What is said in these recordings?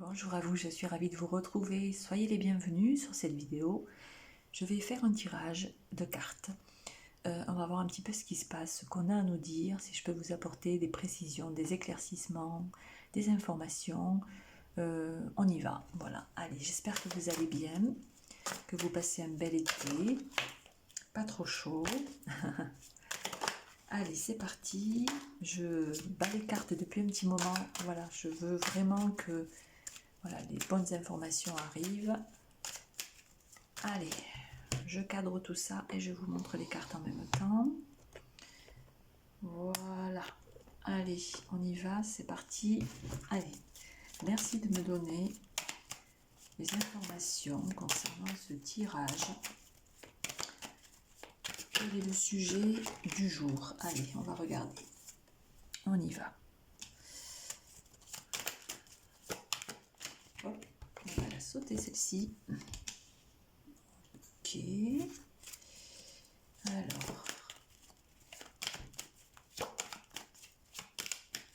Bonjour à vous, je suis ravie de vous retrouver. Soyez les bienvenus sur cette vidéo. Je vais faire un tirage de cartes. On va voir un petit peu ce qui se passe, ce qu'on a à nous dire, si je peux vous apporter des précisions, des éclaircissements, des informations. On y va. Voilà, allez, j'espère que vous allez bien, que vous passez un bel été, pas trop chaud. Allez, c'est parti. Je bats les cartes depuis un petit moment. Voilà, je veux vraiment que les bonnes informations arrivent. Allez, je cadre tout ça et je vous montre les cartes en même temps. Voilà. Allez, on y va, c'est parti. Allez, merci de me donner les informations concernant ce tirage. Quel est le sujet du jour? Allez, on va regarder. On y va. Hop, on va la sauter celle-ci. Ok. Alors,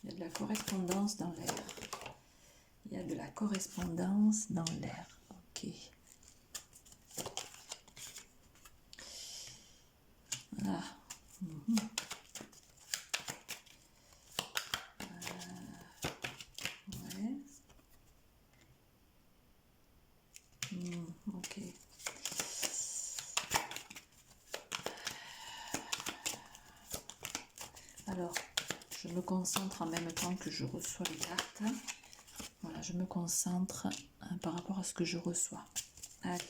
il y a de la correspondance dans l'air. Il y a de la correspondance dans l'air. Ok. Voilà. Ouais. Ok. Alors, je me concentre en même temps que je reçois les cartes. Voilà, je me concentre par rapport à ce que je reçois. Allez.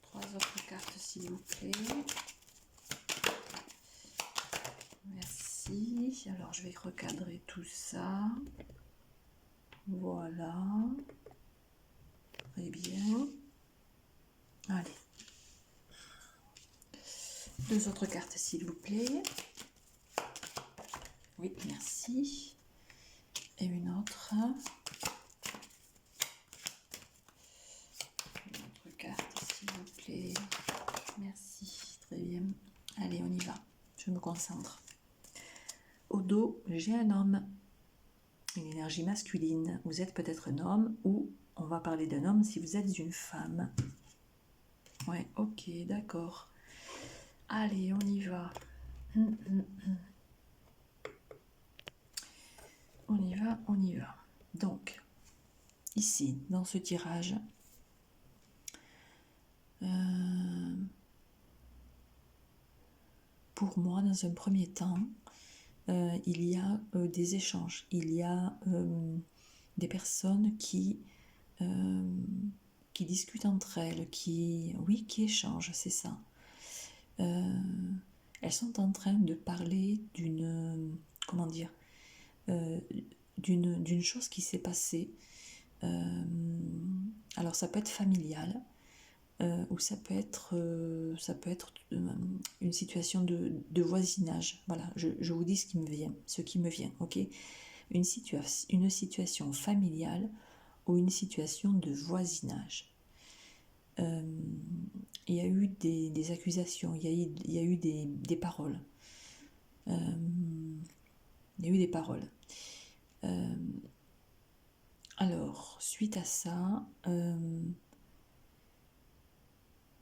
3 autres cartes, s'il vous plaît. Merci. Alors, je vais recadrer tout ça. Voilà. Très bien. Allez. 2 autres cartes, s'il vous plaît. Oui, merci. Et une autre. Une autre carte, s'il vous plaît. Merci. Très bien. Allez, on y va. Je me concentre. Au dos, j'ai un homme. Une énergie masculine. Vous êtes peut-être un homme ou on va parler d'un homme si vous êtes une femme. Ouais, ok, d'accord. Allez, on y va. On y va, on y va. Donc, ici, dans ce tirage, pour moi, dans un premier temps, il y a des échanges. Il y a des personnes qui discutent entre elles, qui échangent, c'est ça. Elles sont en train de parler d'une, comment dire, d'une chose qui s'est passée. Alors ça peut être familial, ou ça peut être une situation de voisinage. Voilà, je vous dis ce qui me vient, ok. Une situation familiale ou une situation de voisinage. Il y a eu des accusations, il y a eu des paroles. Il y a eu des paroles. Alors, suite à ça,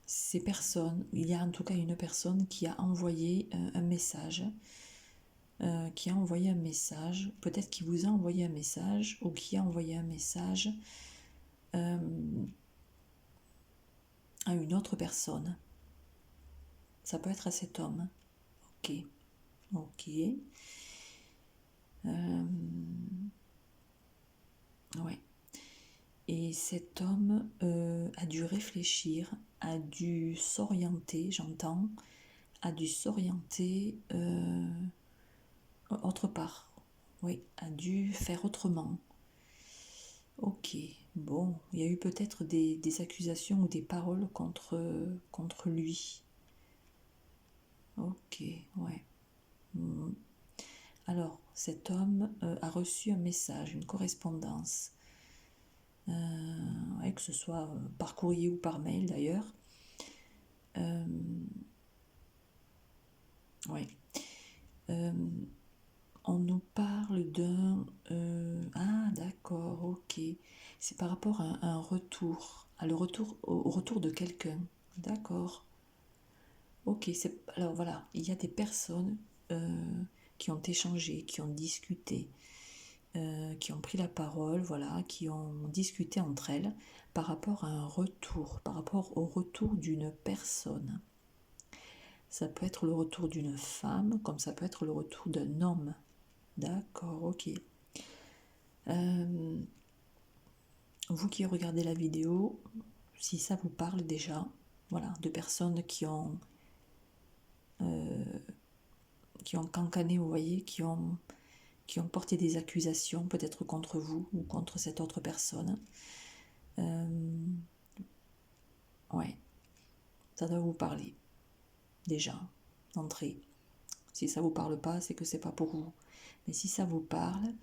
ces personnes, il y a en tout cas une personne qui a envoyé un message, peut-être qui vous a envoyé un message ou qui a envoyé un message à une autre personne. Ça peut être à cet homme. Ok. Ok. Ouais. Et cet homme a dû réfléchir, a dû s'orienter, j'entends, a dû s'orienter autre part. Oui, a dû faire autrement. Ok, bon, il y a eu peut-être des accusations ou des paroles contre lui. Ok, ouais. Alors, cet homme a reçu un message, une correspondance, ouais, que ce soit par courrier ou par mail d'ailleurs. Ouais. On nous parle d'un... ah, d'accord. ok. C'est par rapport à un retour, au retour de quelqu'un. D'accord. Ok, alors voilà, il y a des personnes qui ont échangé, qui ont discuté, qui ont pris la parole, voilà, qui ont discuté entre elles par rapport à un retour, par rapport au retour d'une personne. Ça peut être le retour d'une femme, comme ça peut être le retour d'un homme. D'accord, ok. Vous qui regardez la vidéo, si ça vous parle déjà, voilà, de personnes qui ont cancané, vous voyez, qui ont porté des accusations, peut-être contre vous ou contre cette autre personne. Ouais, ça doit vous parler, déjà, d'entrée. Si ça vous parle pas, c'est que c'est pas pour vous. Mais si ça vous parle,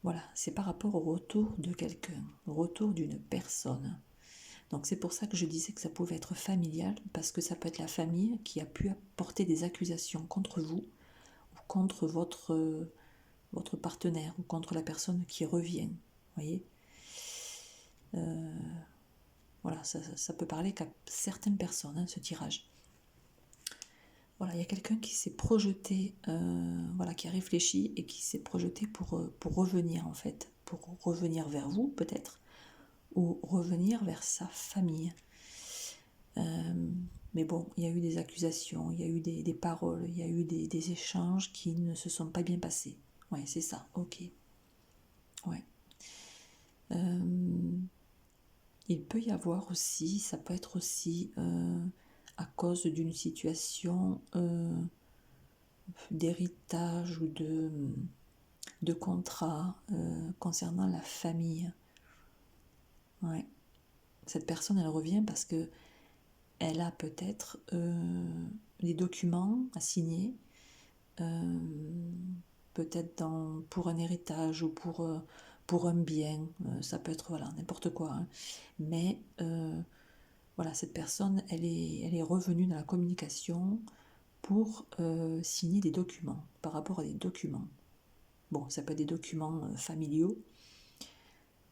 voilà, c'est par rapport au retour de quelqu'un, au retour d'une personne. Donc c'est pour ça que je disais que ça pouvait être familial, parce que ça peut être la famille qui a pu porter des accusations contre vous, ou contre votre partenaire, ou contre la personne qui revient. Voyez, voilà, ça peut parler qu'à certaines personnes, hein, ce tirage. Voilà, il y a quelqu'un qui s'est projeté, voilà, qui a réfléchi et qui s'est projeté pour revenir en fait, pour revenir vers vous peut-être, ou revenir vers sa famille. Mais bon, il y a eu des accusations, il y a eu des paroles, il y a eu des échanges qui ne se sont pas bien passés. Ouais, c'est ça, ok. Ouais. Il peut y avoir aussi, ça peut être aussi à cause d'une situation d'héritage ou de contrat concernant la famille. Ouais. Cette personne, elle revient parce que elle a peut-être des documents à signer, peut-être pour un héritage ou pour un bien, ça peut être voilà, n'importe quoi. Hein. Mais voilà, cette personne, elle est revenue dans la communication pour signer des documents, par rapport à des documents. Bon, ça peut être des documents familiaux.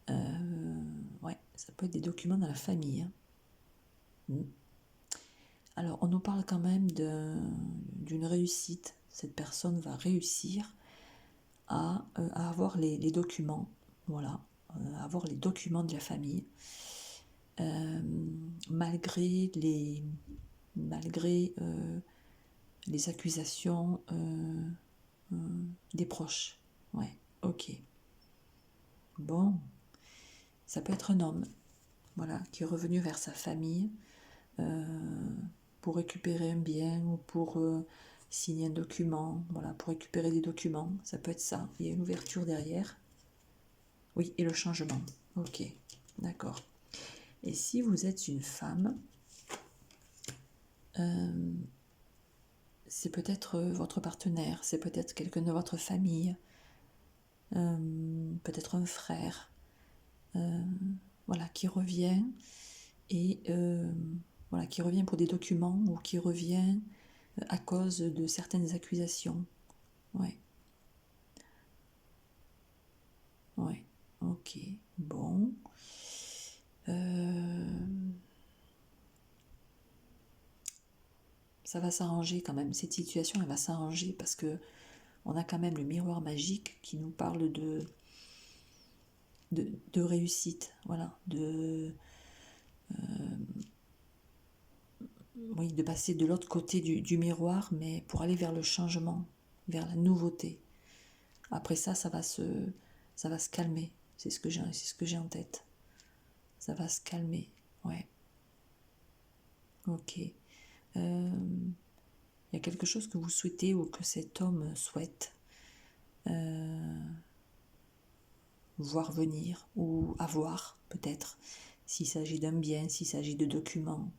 Ouais, ça peut être des documents dans la famille. Hein. Alors, on nous parle quand même d'une réussite. Cette personne va réussir à avoir les documents, voilà, avoir les documents de la famille, malgré les accusations des proches. Ouais, ok. Bon, ça peut être un homme, voilà, qui est revenu vers sa famille pour récupérer un bien ou pour signer un document, voilà, pour récupérer des documents, ça peut être ça. Il y a une ouverture derrière. Oui, et le changement. Ok, d'accord. Et si vous êtes une femme, c'est peut-être votre partenaire, c'est peut-être quelqu'un de votre famille, peut-être un frère, voilà, qui revient et voilà, qui revient pour des documents ou qui revient à cause de certaines accusations. Ouais. Ouais. Ok. Bon. Ça va s'arranger quand même. Cette situation, elle va s'arranger parce que on a quand même le miroir magique qui nous parle de réussite, voilà, oui, de passer de l'autre côté du miroir, mais pour aller vers le changement, vers la nouveauté. Après ça, ça va se calmer. C'est ce que j'ai en tête. Ça va se calmer, ouais. Ok. Il y a quelque chose que vous souhaitez ou que cet homme souhaite voir venir ou avoir peut-être, s'il s'agit d'un bien, s'il s'agit de documents,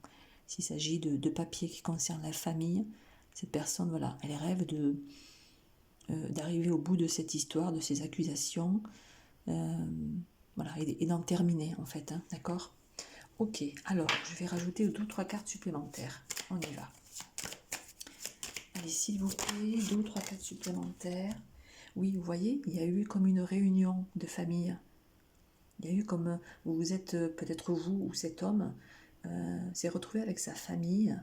s'il s'agit de papiers qui concernent la famille. Cette personne, voilà, elle rêve d'arriver au bout de cette histoire, de ces accusations, voilà, et d'en terminer en fait, hein, d'accord? Ok, alors je vais rajouter 2 ou 3 cartes supplémentaires. On y va. Allez, s'il vous plaît, 2 ou 3 cartes supplémentaires. Oui, vous voyez, il y a eu comme une réunion de famille. Il y a eu comme, vous êtes peut-être vous ou cet homme s'est retrouvé avec sa famille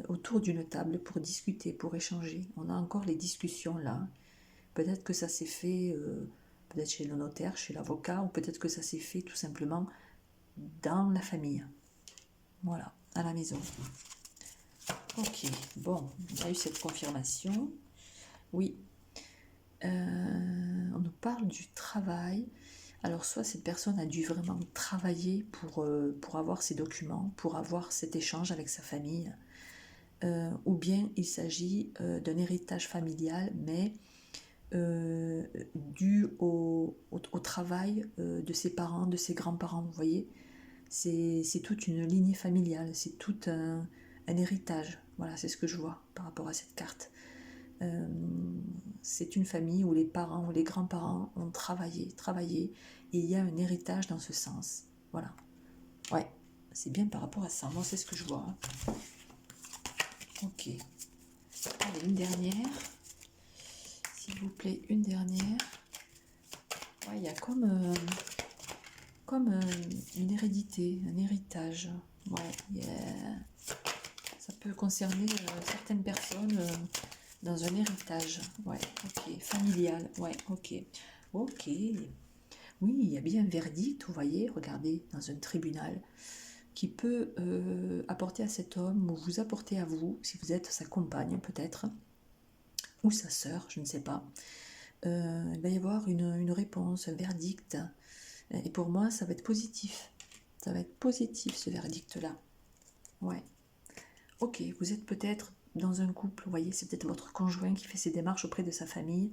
autour d'une table pour discuter, pour échanger. On a encore les discussions là. Peut-être que ça s'est fait peut-être chez le notaire, chez l'avocat, ou peut-être que ça s'est fait tout simplement dans la famille. Voilà, à la maison. Ok, bon, on a eu cette confirmation. Oui, on nous parle du travail. Alors soit cette personne a dû vraiment travailler pour avoir ces documents, pour avoir cet échange avec sa famille, ou bien il s'agit d'un héritage familial, mais dû au travail de ses parents, de ses grands-parents, vous voyez. C'est toute une lignée familiale, c'est tout un héritage. Voilà, c'est ce que je vois par rapport à cette carte. C'est une famille où les parents ou les grands-parents ont travaillé, et il y a un héritage dans ce sens. Voilà. Ouais, c'est bien par rapport à ça. Moi, c'est ce que je vois. Hein. Ok. Allez, une dernière. S'il vous plaît, une dernière. Ouais, il y a comme une hérédité, un héritage. Ouais, ça peut concerner certaines personnes dans un héritage. Ouais, ok. Familial. Ouais, ok. Ok. Oui, il y a bien un verdict, vous voyez, regardez, dans un tribunal, qui peut apporter à cet homme, ou vous apporter à vous, si vous êtes sa compagne peut-être, ou sa sœur, je ne sais pas. Il va y avoir une réponse, un verdict. Et pour moi, ça va être positif. Ça va être positif, ce verdict-là. Ouais. Ok, vous êtes peut-être dans un couple, vous voyez, c'est peut-être votre conjoint qui fait ses démarches auprès de sa famille,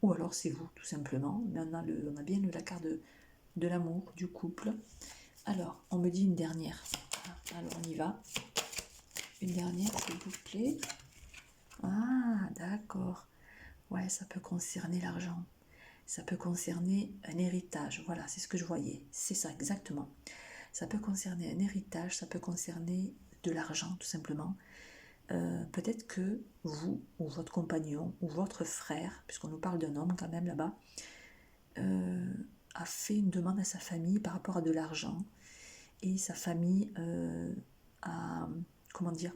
ou alors c'est vous, tout simplement. Mais on a bien la carte de l'amour, du couple. Alors, on me dit une dernière. Alors, on y va. Une dernière, s'il vous plaît. Ah, d'accord. Ouais, ça peut concerner l'argent. Ça peut concerner un héritage. Voilà, c'est ce que je voyais. C'est ça, exactement. Ça peut concerner un héritage, ça peut concerner de l'argent, tout simplement. Peut-être que vous, ou votre compagnon, ou votre frère, puisqu'on nous parle d'un homme quand même là-bas, a fait une demande à sa famille par rapport à de l'argent. Et sa famille a, comment dire,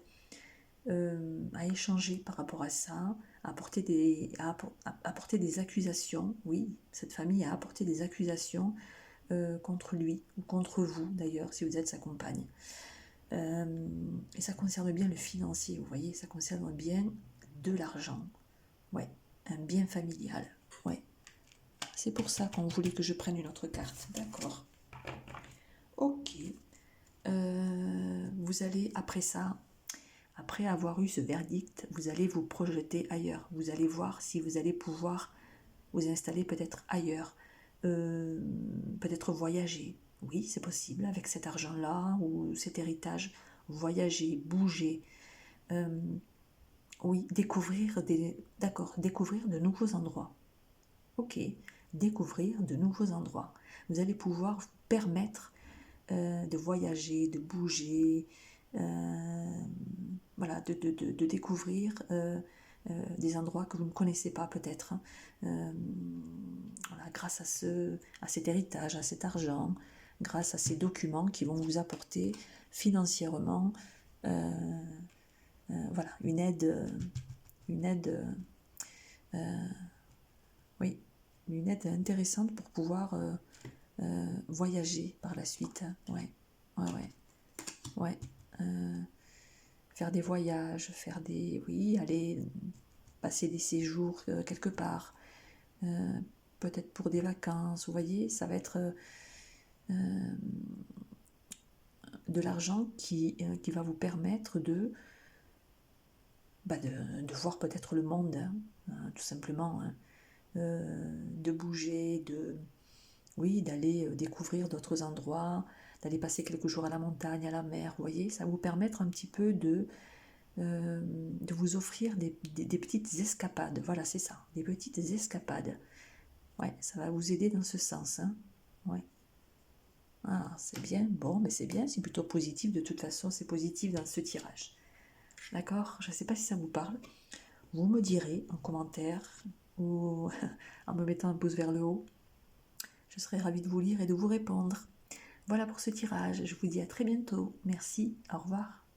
a échangé par rapport à ça, a apporté des accusations. Oui, cette famille a apporté des accusations contre lui, ou contre vous d'ailleurs, si vous êtes sa compagne. Et ça concerne bien le financier, vous voyez, ça concerne bien de l'argent. Ouais, un bien familial. Ouais. C'est pour ça qu'on voulait que je prenne une autre carte. D'accord. Ok. Vous allez, après ça, après avoir eu ce verdict, vous allez vous projeter ailleurs. Vous allez voir si vous allez pouvoir vous installer peut-être ailleurs. Peut-être voyager. Oui, c'est possible avec cet argent-là ou cet héritage. Voyager, bouger. Oui, découvrir de nouveaux endroits. Ok, découvrir de nouveaux endroits. Vous allez pouvoir vous permettre de voyager, de bouger, voilà, de découvrir des endroits que vous ne connaissez pas peut-être. Voilà, grâce à cet héritage, à cet argent, grâce à ces documents qui vont vous apporter financièrement voilà, une aide, oui, une aide intéressante pour pouvoir voyager par la suite. Ouais, ouais, ouais. Faire des voyages, oui, aller passer des séjours quelque part, peut-être pour des vacances, vous voyez, ça va être de l'argent qui va vous permettre de voir peut-être le monde, hein, tout simplement, hein, de bouger, oui, d'aller découvrir d'autres endroits, d'aller passer quelques jours à la montagne, à la mer, vous voyez, ça va vous permettre un petit peu de vous offrir des petites escapades, voilà, c'est ça, des petites escapades. Ouais, ça va vous aider dans ce sens, hein. Ouais. Ah, c'est bien, bon, mais c'est bien, c'est plutôt positif, de toute façon, c'est positif dans ce tirage. D'accord? Je ne sais pas si ça vous parle. Vous me direz en commentaire ou en me mettant un pouce vers le haut. Je serai ravie de vous lire et de vous répondre. Voilà pour ce tirage, je vous dis à très bientôt. Merci, au revoir.